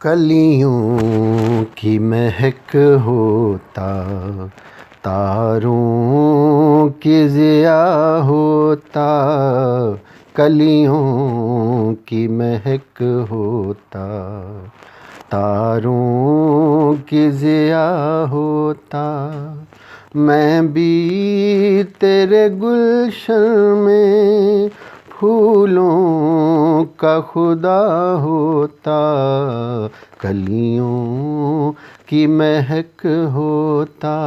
कलियों की महक होता, तारों की ज़िया होता। कलियों की महक होता, तारों की ज़िया होता। मैं भी तेरे गुलशन में फूलों का खुदा होता। कलियों की महक होता,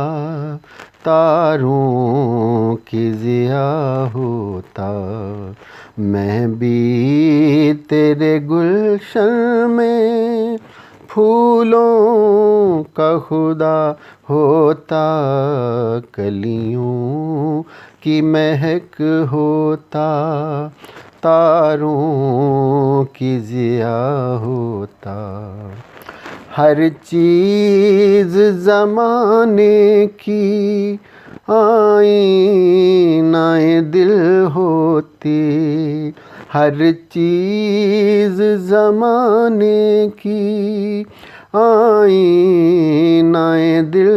तारों की ज़िया होता। मैं भी तेरे गुलशन में फूलों का खुदा होता। कलियों की महक होता, तारों की ज़िया होता। हर चीज़ ज़माने की आईनाए दिल होती। हर चीज़ ज़माने की आईनाए दिल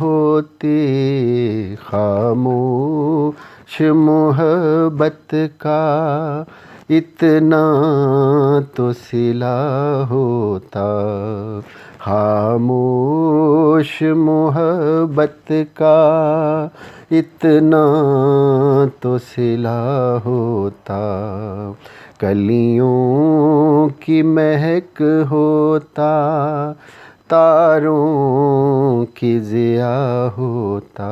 होती। खामोश मोहब्बत का इतना तो सिला होता। खामोश मोहब्बत का इतना तो सिला होता। कलियों की महक होता, तारों की ज़िया होता।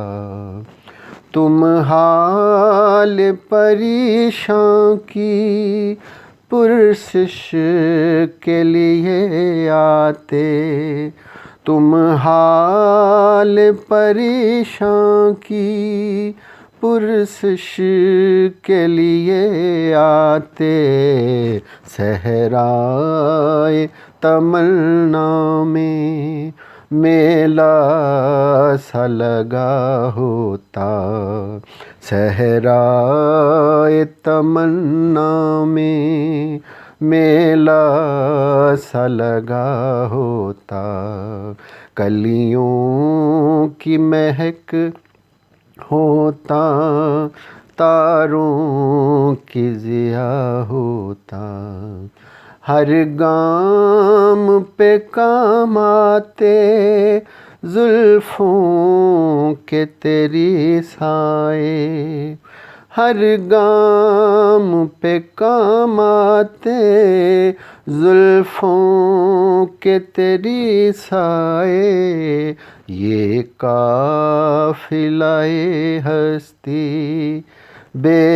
तुम हाल परेशान की पुरसिश के लिए आते। तुम हाल परेशान की पुरसिश के लिए आते। सहराए तमन्ना में मेला सा लगा होता। सहराए तमन्ना में मेला सा लगा होता। कलियों की महक होता, तारों की ज़िया होता। हर गाम पे काम आते जुल्फ़ों के तेरी साए। हर गाम पे काम आते जुल्फ़ों के तेरी साए। ये काफ़िलाए हस्ती बेराहनुमा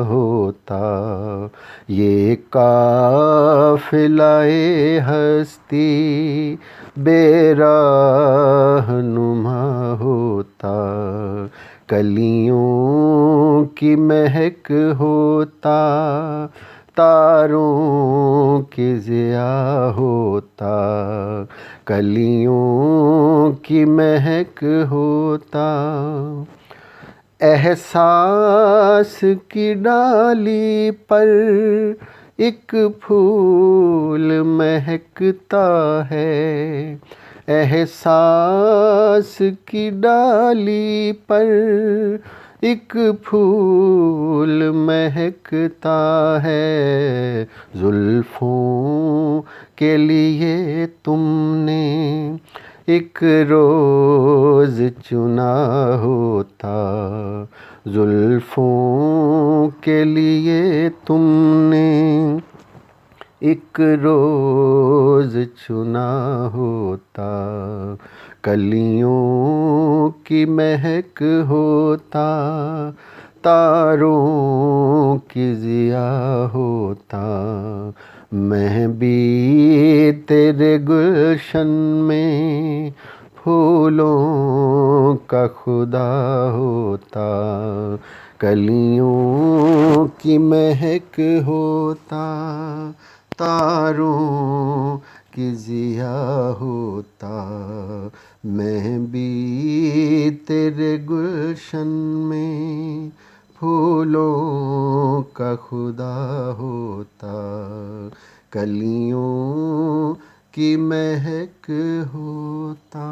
होता। ये काफ़िलाए हस्ती बेराहनुमा होता। कलियों की महक होता, तारों की ज़िया होता। कलियों की महक होता। एहसास की डाली पर एक फूल महकता है। एहसास की डाली पर एक फूल महकता है। जुल्फ़ों के लिए तुमने एक रोज़ चुना होता। जुल्फ़ों के लिए तुमने एक रोज़ चुना होता। कलियों की महक होता, तारों की ज़िया होता। मैं भी तेरे गुलशन में फूलों का खुदा होता। कलियों की महक होता, तारों की ज़िया होता। मैं भी तेरे गुलशन में फूलों का खुदा होता, कलियों की महक होता।